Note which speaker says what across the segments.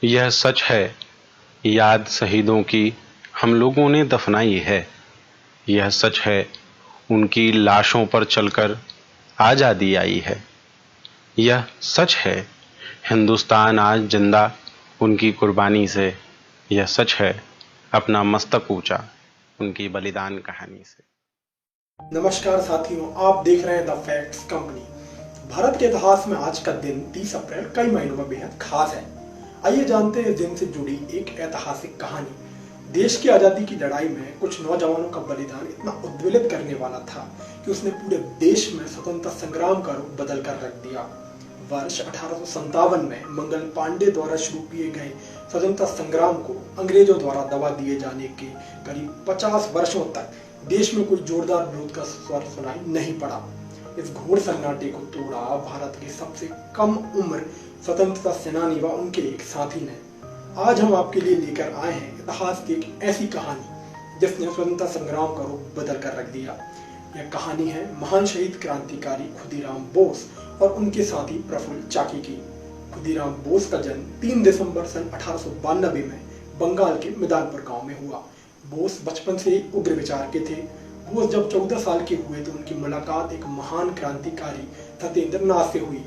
Speaker 1: यह सच है, याद शहीदों की हम लोगों ने दफनाई है। यह सच है, उनकी लाशों पर चलकर आज़ादी आई है। यह सच है, हिंदुस्तान आज जिंदा उनकी कुर्बानी से। यह सच है, अपना मस्तक ऊंचा उनकी बलिदान कहानी से।
Speaker 2: नमस्कार साथियों, आप देख रहे हैं द फैक्ट्स कंपनी। भारत के इतिहास में आज का दिन 30 अप्रैल कई मायनों में बेहद खास है। आइए जानते हैं इस दिन से जुड़ी एक ऐतिहासिक कहानी। देश की आजादी की लड़ाई में कुछ नौजवानों का बलिदान इतना उद्वेलित करने वाला था कि उसने पूरे देश में स्वतंत्रता संग्राम का रूप बदल कर रख दिया। वर्ष 1857 में मंगल पांडे द्वारा शुरू किए गए स्वतंत्रता संग्राम को अंग्रेजों द्वारा दबा दिए जाने के करीब 50 वर्षों तक देश में कोई जोरदार विरोध का स्वर सुनाई नहीं पड़ा। इस घोर सन्नाटे को तोड़ा भारत के सबसे कम उम्र स्वतंत्रता सेनानी व उनके एक साथी ने। आज हम आपके लिए लेकर आए हैं इतिहास की एक ऐसी कहानी जिसने स्वतंत्रता संग्राम का रूप बदल कर रख दिया। यह कहानी है महान शहीद क्रांतिकारी खुदीराम बोस और उनके साथी प्रफुल्ल चाकी की। खुदीराम बोस का जन्म 3 दिसंबर सन 1892 में बंगाल के मिदानपुर गांव में हुआ। बोस बचपन से ही उग्र विचार के थे। बोस जब 14 साल के हुए तो उनकी मुलाकात एक महान क्रांतिकारी सत्येंद्र नाथ से हुई,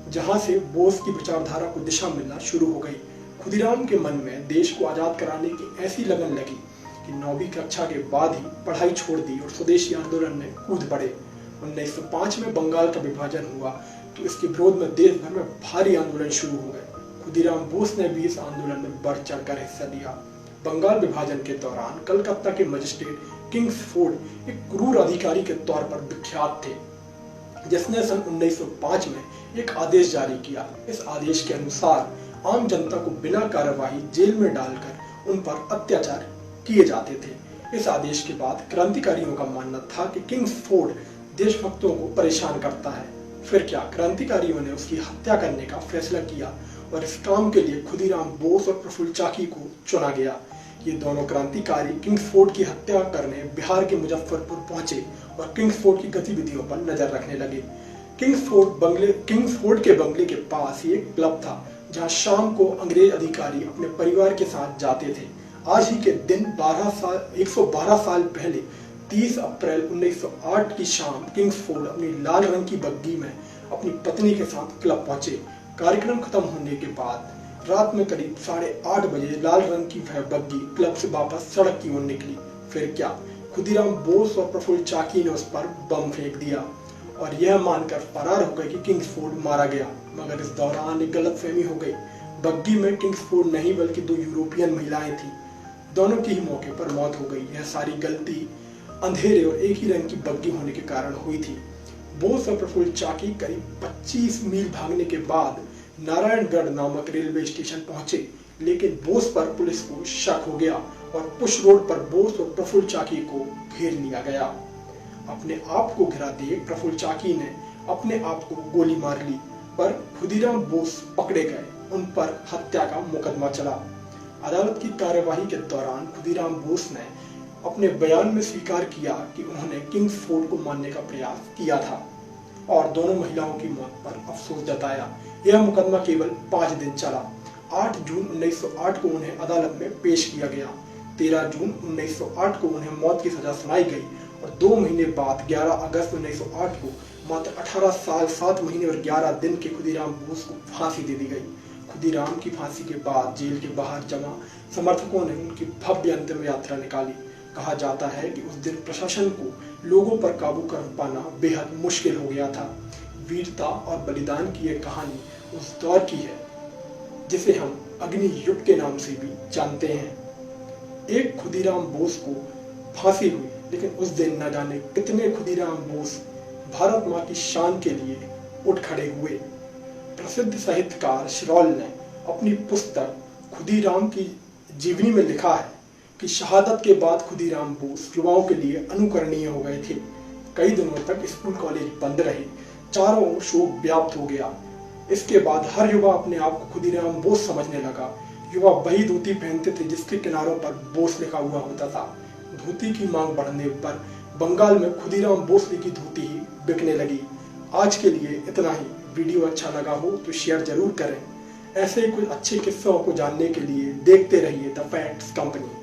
Speaker 2: जहां से बोस की विचारधारा को दिशा मिलना शुरू हो गई। खुदीराम के मन में देश को आजाद कराने की ऐसी लगन लगी कि 9वीं कक्षा के बाद ही पढ़ाई छोड़ दी और स्वदेशी आंदोलन में कूद पड़े। 1905 में बंगाल का विभाजन हुआ तो इसके विरोध में देश भर में भारी आंदोलन शुरू हो गए। खुदीराम बोस ने भी इस आंदोलन में बढ़ चढ़कर हिस्सा लिया। बंगाल विभाजन के दौरान कलकत्ता के मजिस्ट्रेट किंग्सफोर्ड एक क्रूर अधिकारी के तौर पर विख्यात थे, जिसने सन 1905 में एक आदेश जारी किया। इस आदेश के अनुसार आम जनता को बिना कार्यवाही जेल में डालकर उन पर अत्याचार किए जाते थे। इस आदेश के बाद क्रांतिकारियों का मानना था कि किंग्सफोर्ड देशभक्तों को परेशान करता है। फिर क्या, क्रांतिकारियों ने उसकी हत्या करने का फैसला किया और इस काम के लिए खुदीराम बोस और प्रफुल्ल चाकी को चुना गया। ये दोनों क्रांतिकारी किंग्सफोर्ड की हत्या करने बिहार के मुजफ्फरपुर पहुंचे और किंग्सफोर्ड की गतिविधियों पर नजर रखने लगे। किंग्सफोर्ड के बंगले के पास ही एक क्लब था, जहां शाम को अंग्रेज अधिकारी अपने परिवार के साथ जाते थे। आज ही के दिन 112 साल पहले 30 अप्रैल 1908 की शाम किंग्सफोर्ड अपनी लाल रंग की बग्गी में अपनी पत्नी के साथ क्लब पहुंचे। कार्यक्रम खत्म होने के बाद रात में करीब 8:30 बजे लाल रंग की वह बग्गी क्लब से वापस सड़क की ओर निकली। फिर क्या, खुदीराम बोस और प्रफुल्ल चाकी ने उस पर बम फेंक दिया और यह मानकर फरार हो गए कि किंग्सफोर्ड मारा गया। मगर इस दौरान एक गलतफहमी हो गई। बग्गी में किंग्सफोर्ड नहीं बल्कि 2 यूरोपियन महिलाएं थी। दोनों की ही मौके पर मौत हो गई। यह सारी गलती अंधेरे और एक ही रंग की बग्गी होने के कारण हुई थी। बोस और प्रफुल्ल चाकी करीब 25 मील भागने के बाद नारायणगढ़ नामक रेलवे स्टेशन पहुंचे, लेकिन बोस पर पुलिस को शक हो गया और पुश रोड पर बोस और प्रफुल्ल चाकी को घेर लिया गया। अपने आप को घिरा देख प्रफुल्ल चाकी ने अपने आप को गोली मार ली, पर खुदीराम बोस पकड़े गए। उन पर हत्या का मुकदमा चला। अदालत की कार्यवाही के दौरान खुदीराम बोस ने अपने बयान में स्वीकार किया कि उन्होंने किंग्सफोर्ड को मारने का प्रयास किया था और दोनों महिलाओं की मौत पर अफसोस जताया। यह मुकदमा केवल 5 दिन चला। 8 जून 1908 को उन्हें अदालत में पेश किया गया। 13 जून 1908 को उन्हें मौत की सजा सुनाई गई और 2 महीने बाद 11 अगस्त 1908 को मात्र 18 साल 7 महीने और 11 दिन के खुदीराम बोस को फांसी दे दी गई। खुदीराम की फांसी के बाद जेल के बाहर जमा समर्थकों ने उनकी भव्य अंतिम यात्रा निकाली। कहा जाता है कि उस दिन प्रशासन को लोगों पर काबू कर पाना बेहद मुश्किल हो गया था। वीरता और बलिदान की यह कहानी उस दौर की है जिसे हम अग्नि युग के नाम से भी जानते हैं। एक खुदीराम बोस को फांसी हुई, लेकिन उस दिन न जाने कितने खुदीराम बोस भारत माँ की शान के लिए उठ खड़े हुए। प्रसिद्ध साहित्यकार शिरोल ने अपनी पुस्तक खुदीराम की जीवनी में लिखा है कि शहादत के बाद खुदीराम बोस युवाओं के लिए अनुकरणीय हो गए थे। कई दिनों तक स्कूल कॉलेज बंद रहे, चारों ओर शोक व्याप्त हो गया। इसके बाद हर युवा अपने आप को खुदीराम बोस समझने लगा। युवा वही धोती पहनते थे जिसके किनारों पर बोस लिखा हुआ होता था। धोती की मांग बढ़ने पर बंगाल में खुदीराम बोस की धोती ही बिकने लगी। आज के लिए इतना ही। वीडियो अच्छा लगा हो तो शेयर जरूर करें। ऐसे ही कुछ अच्छे किस्सों को जानने के लिए देखते रहिए द फैक्ट्स कंपनी।